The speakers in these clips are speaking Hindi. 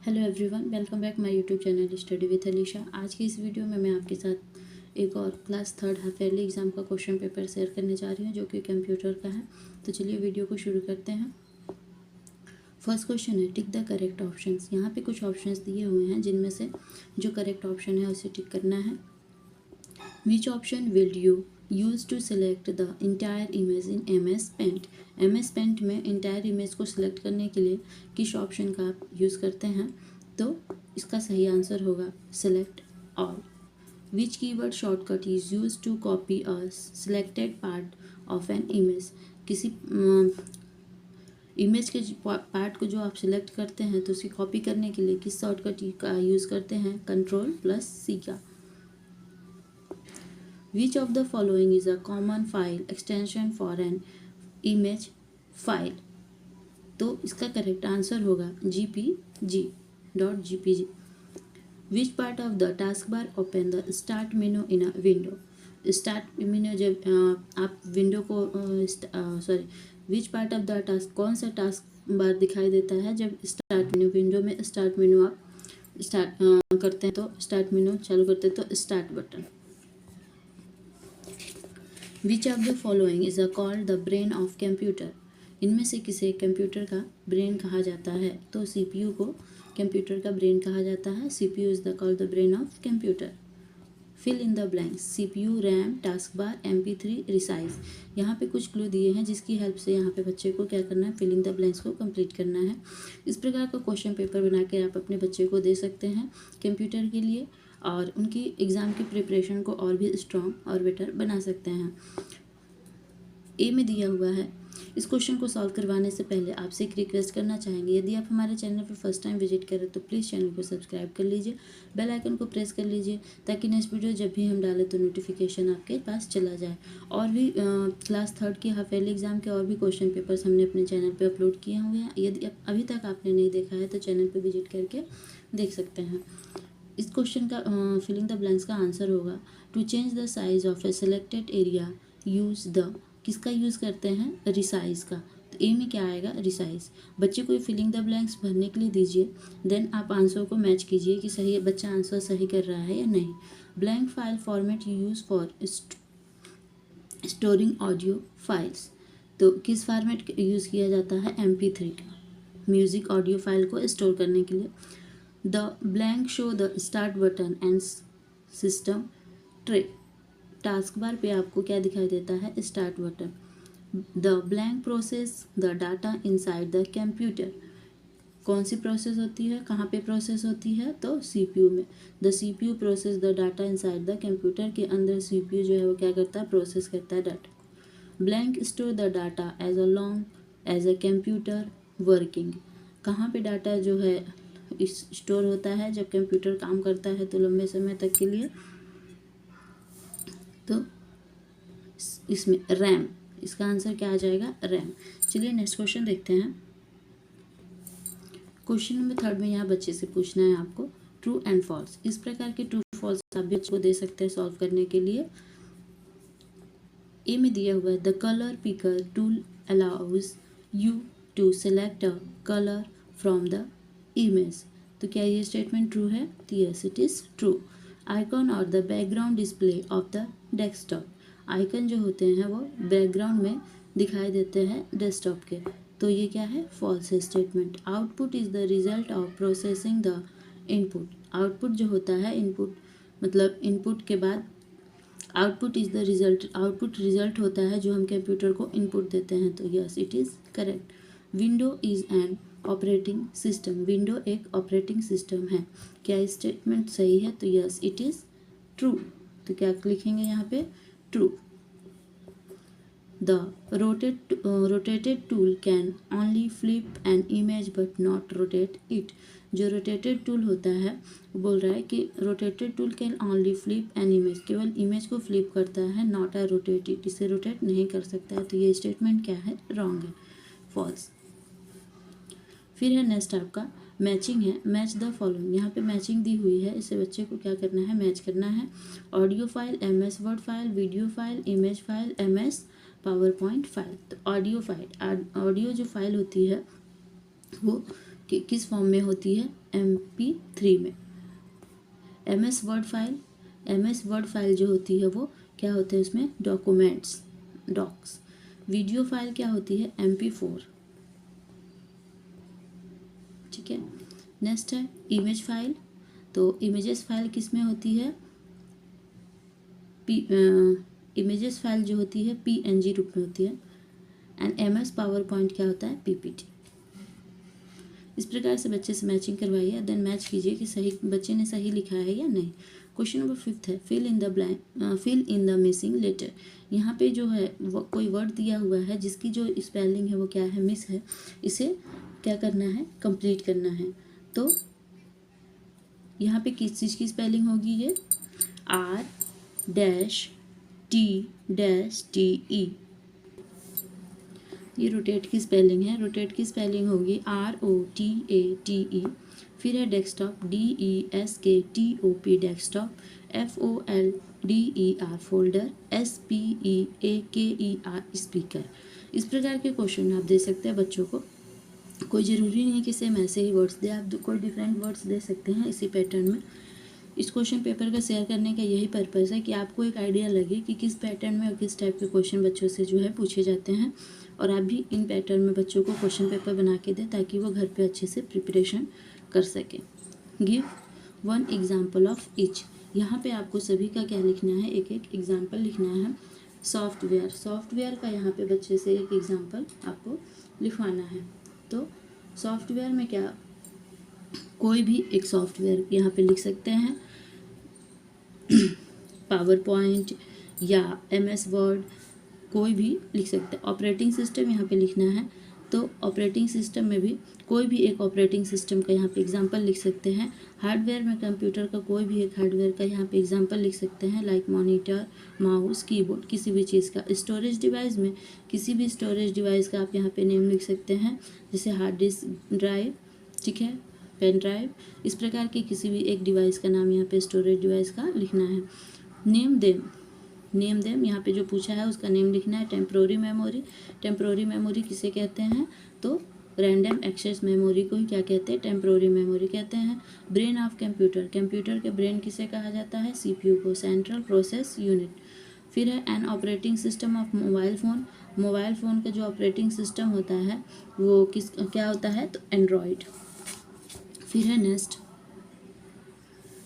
Hello everyone, welcome back my YouTube channel study with Alisha. आज की इस वीडियो में मैं आपके साथ एक और class third half yearly exam का क्वेश्चन पेपर शेयर करने जा रही हूँ जो कि कंप्यूटर का है। तो चलिए वीडियो को शुरू करते हैं। फर्स्ट क्वेश्चन है टिक द करेक्ट ऑप्शंस। यहाँ पे कुछ ऑप्शंस दिए हुए हैं जिनमें से जो करेक्ट ऑप्शन है उसे टिक करना है। Which option will you use to select the entire image in MS Paint. MS Paint में इंटायर इमेज को सिलेक्ट करने के लिए किस ऑप्शन का आप यूज़ करते हैं? तो इसका सही आंसर होगा select all. Which keyword shortcut is use to copy a selected part of an image. किसी इमेज के पार्ट को जो आप सिलेक्ट करते हैं तो उसे कॉपी करने के लिए किस शॉर्टकट का यूज़ करते हैं? Ctrl+C का। Which of the following is a common file extension for an image file? तो इसका करेक्ट आंसर होगा GPG.jpg। Which part of the taskbar open the start menu in a window? Start menu जब आप विंडो को which part of the task, कौन सा टास्क बार दिखाई देता है जब स्टार्ट मेन्यू, विंडो में स्टार्ट मेन्यू आप स्टार्ट करते हैं तो स्टार्ट मेन्यू चालू करते हैं तो start button. Which of the following is called the brain of computer. इनमें से किसे कंप्यूटर का ब्रेन कहा जाता है? तो CPU को कंप्यूटर का ब्रेन कहा जाता है। CPU is the called the brain of computer. Fill in the blanks. CPU, RAM, task bar, MP3, resize. यहाँ पे कुछ क्लू दिए हैं जिसकी हेल्प से यहाँ पे बच्चे को क्या करना है? फिल इन द ब्लैंक्स को कंप्लीट करना है। इस प्रकार का क्वेश्चन पेपर बना के आप अपने बच्चे को दे सकते हैं कंप्यूटर के लिए और उनकी एग्ज़ाम की प्रिपरेशन को और भी स्ट्रॉन्ग और बेटर बना सकते हैं। ए में दिया हुआ है। इस क्वेश्चन को सॉल्व करवाने से पहले आपसे एक रिक्वेस्ट करना चाहेंगे, यदि आप हमारे चैनल पर फर्स्ट टाइम विजिट करें तो प्लीज़ चैनल को सब्सक्राइब कर लीजिए, बेल आइकन को प्रेस कर लीजिए ताकि नेक्स्ट वीडियो जब भी हम डालें तो नोटिफिकेशन आपके पास चला जाए। और भी क्लास थर्ड के हाफ ईयरली एग्जाम के और भी क्वेश्चन पेपर्स हमने अपने चैनल पर अपलोड किए हुए हैं। यदि अभी तक आपने नहीं देखा है तो चैनल पर विजिट करके देख सकते हैं। इस क्वेश्चन का फिलिंग द ब्लैंक्स का आंसर होगा to change the size of a selected area use the, किसका यूज़ करते हैं? रिसाइज का। तो ए में क्या आएगा? रिसाइज। बच्चे को फिलिंग द ब्लैंक्स भरने के लिए दीजिए, देन आप आंसर को मैच कीजिए कि सही बच्चा आंसर सही कर रहा है या नहीं। Blank file format you use for storing audio files. तो किस फॉर्मेट यूज़ किया जाता है? MP3 का, म्यूज़िक ऑडियो फाइल को स्टोर करने के लिए। The blank show the start button and system tray. Task bar पे आपको क्या दिखाई देता है? Start button. The blank process the data inside the computer. कौन सी प्रोसेस होती है, कहाँ पे प्रोसेस होती है? तो CPU में। The CPU process the data inside the computer के अंदर CPU जो है वो क्या करता है? प्रोसेस करता है data. Blank store the data as a long as a computer working. कहाँ पे डाटा जो है स्टोर होता है? जब कंप्यूटर काम करता है तो लंबे समय तक के लिए, तो इसमें रैम। इसका आंसर क्या आ जाएगा? रैम। चलिए नेक्स्ट क्वेश्चन देखते हैं। क्वेश्चन नंबर थर्ड में यहाँ बच्चे से पूछना है आपको ट्रू एंड फॉल्स। इस प्रकार के ट्रू फॉल्स आप बच्चे को दे सकते हैं सॉल्व करने के लिए। ए में दिया हुआ है the colour picker tool allows you to select a colour from the image. तो क्या ये स्टेटमेंट ट्रू है? तो yes it is true. Icon और the background display of the desktop. Icon जो होते हैं वो बैकग्राउंड में दिखाई देते हैं डेस्कटॉप के, तो ये क्या है? फॉल्स है statement. Output is the result of processing the input. Output जो होता है, इनपुट मतलब इनपुट के बाद output is the result, output result होता है जो हम कंप्यूटर को इनपुट देते हैं, तो yes it is correct. Window is an operating system. Window एक ऑपरेटिंग सिस्टम है। क्या स्टेटमेंट सही है? तो यस इट इज़ ट्रू। तो क्या लिखेंगे यहाँ पे? True. The rotated tool can only flip an image but not rotate it. जो रोटेटेड टूल होता है वो बोल रहा है कि rotated tool can only flip an image, केवल इमेज को फ्लिप करता है, नॉट अ रोटेट इट, इसे रोटेट नहीं कर सकता है। तो ये स्टेटमेंट क्या है? रॉन्ग है, फॉल्स। फिर है नेक्स्ट आपका मैचिंग है। Match the following. यहाँ पे मैचिंग दी हुई है, इसे बच्चे को क्या करना है? मैच करना है। Audio file MS word file, video file image file, MS power point file. तो ऑडियो फाइल, ऑडियो जो फाइल होती है वो किस फॉर्म में होती है, MP3 में। MS वर्ड फाइल जो होती है वो क्या होते हैं, उसमें डॉक्यूमेंट्स, डॉक्स। वीडियो फाइल क्या होती है, MP4। ठीक है। नेक्स्ट है इमेज फाइल। तो इमेजेस फाइल किस में होती है, इमेजेस फाइल जो होती है PNG रूप में होती है। एंड MS पावर पॉइंट क्या होता है, PPT। इस प्रकार से बच्चे से मैचिंग करवाइए, देन मैच कीजिए कि सही बच्चे ने सही लिखा है या नहीं। क्वेश्चन नंबर 5 है fill in the missing letter. यहाँ पे जो है कोई वर्ड दिया हुआ है जिसकी जो स्पेलिंग है वो क्या है, मिस है। इसे क्या करना है, कंप्लीट करना है। तो यहाँ पे किस चीज़ की स्पेलिंग होगी, ये R-T-T-E। ये रोटेट की स्पेलिंग है। रोटेट की स्पेलिंग होगी ROTATE। फिर है desktop, DESKTOP desktop, FOLDER folder, SPEAKER speaker. इस प्रकार के क्वेश्चन आप दे सकते हैं बच्चों को। कोई ज़रूरी नहीं है कि सेम ऐसे ही वर्ड्स दे, आप कोई डिफरेंट वर्ड्स दे सकते हैं इसी पैटर्न में। इस क्वेश्चन पेपर का शेयर करने का यही पर्पज़ है कि आपको एक आइडिया लगे कि किस पैटर्न में और किस टाइप के क्वेश्चन बच्चों से जो है पूछे जाते हैं, और आप भी इन पैटर्न में बच्चों को क्वेश्चन पेपर बना के दें ताकि वो घर पे अच्छे से प्रिपरेशन कर सकें। Give 1 example of each. यहाँ पे आपको सभी का क्या लिखना है, एक एक एग्जाम्पल लिखना है। सॉफ्टवेयर का यहाँ पे बच्चे से एक एग्जाम्पल आपको लिखवाना है। तो सॉफ्टवेयर में क्या, कोई भी एक सॉफ्टवेयर यहाँ पे लिख सकते हैं, पावर पॉइंट या MS वर्ड, कोई भी लिख सकते हैं। ऑपरेटिंग सिस्टम यहाँ पे लिखना है, तो ऑपरेटिंग सिस्टम में भी कोई भी एक ऑपरेटिंग सिस्टम का यहाँ पे एग्जांपल लिख सकते हैं। हार्डवेयर में कंप्यूटर का कोई भी एक हार्डवेयर का यहाँ पे एग्जांपल लिख सकते हैं, लाइक मॉनिटर, माउस, कीबोर्ड, किसी भी चीज़ का। स्टोरेज डिवाइस में किसी भी स्टोरेज डिवाइस का आप यहाँ पे नेम लिख सकते हैं, जैसे हार्ड डिस्क, ड्राइव, ठीक है, पेन ड्राइव। इस प्रकार के किसी भी एक डिवाइस का नाम यहाँ पे स्टोरेज डिवाइस का लिखना है। नेम देम यहाँ पे जो पूछा है उसका नेम लिखना है। टेम्प्रोरी मेमोरी किसे कहते हैं, तो रैंडम एक्सेस मेमोरी को ही क्या कहते हैं, टेम्प्रोरी मेमोरी कहते हैं। ब्रेन ऑफ कंप्यूटर के ब्रेन किसे कहा जाता है, CPU को, सेंट्रल प्रोसेस यूनिट। फिर है an operating system of mobile phone का जो ऑपरेटिंग सिस्टम होता है वो क्या होता है, तो एंड्रॉयड। फिर है नेक्स्ट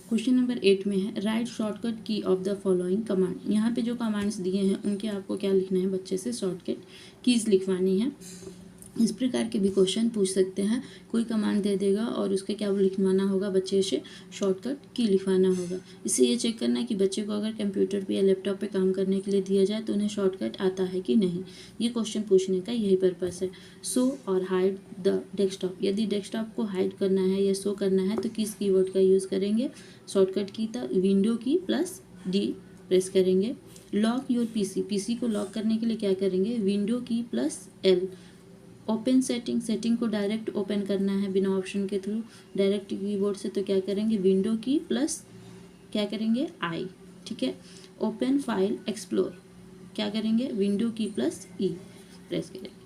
क्वेश्चन नंबर 8 में है राइट शॉर्टकट की ऑफ द फॉलोइंग कमांड। यहाँ पे जो कमांड्स दिए हैं उनके आपको क्या लिखना है, बच्चे से शॉर्टकट कीज़ लिखवानी है। इस प्रकार के भी क्वेश्चन पूछ सकते हैं। कोई कमांड दे देगा और उसके क्या लिखवाना होगा, बच्चे से शॉर्टकट की लिखवाना होगा। इससे ये चेक करना है कि बच्चे को अगर कंप्यूटर पे या लैपटॉप पे काम करने के लिए दिया जाए तो उन्हें शॉर्टकट आता है कि नहीं। ये क्वेश्चन पूछने का यही पर्पस है। शो और हाइड द डेस्कटॉप, यदि डेस्कटॉप को हाइड करना है या शो करना है तो किस कीवर्ड का यूज़ करेंगे, शॉर्टकट की था विंडो की प्लस D प्रेस करेंगे। लॉक योर PC को लॉक करने के लिए क्या करेंगे, विंडो की प्लस L। ओपन सेटिंग को डायरेक्ट ओपन करना है बिना ऑप्शन के थ्रू डायरेक्ट कीबोर्ड से, तो क्या करेंगे, विंडो की प्लस क्या करेंगे, I, ठीक है। ओपन फाइल एक्सप्लोर क्या करेंगे, विंडो की प्लस E प्रेस करेंगे।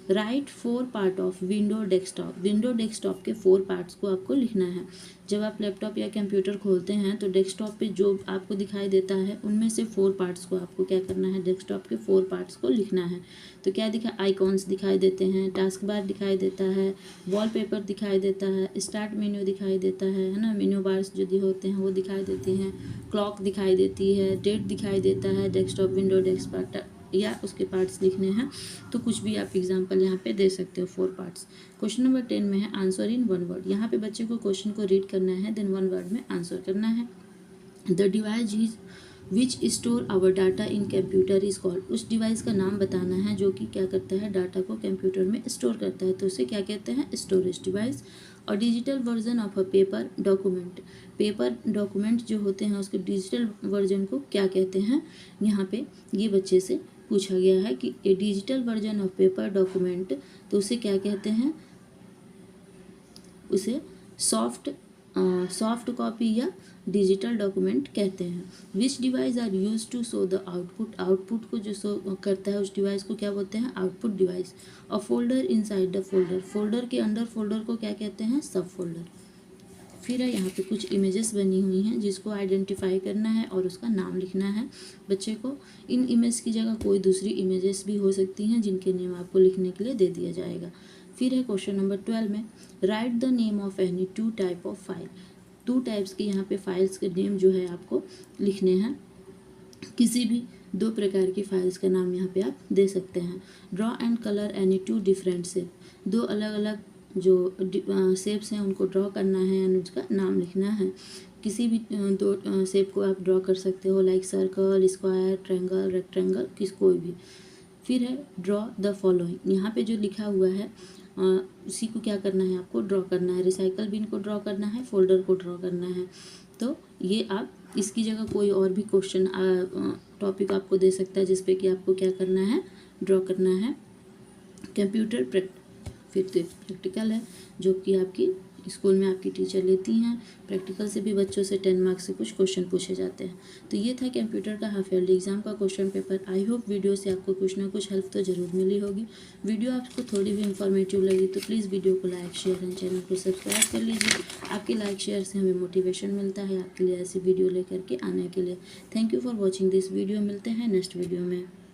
Right 4 part of window desktop के 4 पार्ट्स को आपको लिखना है। जब आप लैपटॉप या कंप्यूटर खोलते हैं तो डेस्कटॉप पे जो आपको दिखाई देता है उनमें से 4 पार्ट्स को आपको क्या करना है, डेस्कटॉप के 4 पार्ट्स को लिखना है। तो क्या आइकॉन्स दिखाई देते हैं, टास्क बार दिखाई देता है, वॉलपेपर दिखाई देता है, स्टार्ट मेन्यू दिखाई देता है ना, मेन्यू बार्स जो होते हैं वो दिखाई देती हैं, क्लॉक दिखाई देती है, डेट दिखाई देता है। डेस्कटॉप विंडो डेस्कटॉप या उसके पार्ट्स लिखने हैं तो कुछ भी आप एग्जांपल यहाँ पे दे सकते हो 4 पार्ट्स। क्वेश्चन नंबर 10 में है आंसर इन 1 वर्ड। यहाँ पे बच्चे को क्वेश्चन को रीड करना है, देन 1 वर्ड में आंसर करना है। The device is which store our data in computer is called. उस डिवाइस का नाम बताना है जो कि क्या करता है, डाटा को कंप्यूटर में स्टोर करता है, तो उसे क्या कहते हैं, स्टोरेज डिवाइस। और digital version of a paper document जो होते हैं उसके डिजिटल वर्जन को क्या कहते हैं। यहाँ पे ये बच्चे से पूछा गया है कि a digital version of paper document, तो उसे क्या कहते हैं, उसे सॉफ्ट सॉफ्ट कॉपी या डिजिटल डॉक्यूमेंट कहते हैं। Which device are use to show the output, output को जो शो करता है उस डिवाइस को क्या बोलते हैं, output device. A folder inside the folder, folder के अंदर फोल्डर को क्या कहते हैं, सब फोल्डर। फिर है यहाँ पे कुछ इमेजेस बनी हुई हैं जिसको आइडेंटिफाई करना है और उसका नाम लिखना है बच्चे को। इन इमेज की जगह कोई दूसरी इमेजेस भी हो सकती हैं जिनके नेम आपको लिखने के लिए दे दिया जाएगा। फिर है क्वेश्चन नंबर 12 में, right the name of any two type of file. Two types के यहाँ पे फाइल्स के नेम जो है आपको लिखने हैं। किसी भी दो प्रकार की फाइल्स का नाम यहाँ पे आप दे सकते हैं। Draw and colour any two different shape, दो अलग अलग जो शेप्स हैं उनको ड्रॉ करना है एंड उसका नाम लिखना है। किसी भी दो शेप को आप ड्रॉ कर सकते हो, like circle, square, triangle, rectangle, कोई भी। फिर है ड्रॉ द फॉलोइंग, यहाँ पे जो लिखा हुआ है उसी को क्या करना है, आपको ड्रॉ करना है। रिसाइकल बिन को ड्रॉ करना है, फोल्डर को ड्रॉ करना है। तो ये आप इसकी जगह कोई और भी क्वेश्चन टॉपिक आपको दे सकता है जिसपे कि आपको क्या करना है, ड्रॉ करना है। कंप्यूटर फिर तो प्रैक्टिकल है जो कि आपकी स्कूल में आपकी टीचर लेती हैं। प्रैक्टिकल से भी बच्चों से 10 मार्क्स से कुछ क्वेश्चन पूछे जाते हैं। तो ये था कंप्यूटर का हाफ ईयरली एग्जाम का question paper. I hope video से आपको कुछ ना कुछ हेल्प तो ज़रूर मिली होगी। वीडियो आपको थोड़ी भी इंफॉर्मेटिव लगी तो प्लीज़ वीडियो को लाइक, शेयर एंड चैनल को सब्सक्राइब कर लीजिए। आपके लाइक शेयर से हमें मोटिवेशन मिलता है आपके लिए ऐसी वीडियो लेकर के आने के लिए। Thank you for watching this video. मिलते हैं नेक्स्ट वीडियो में।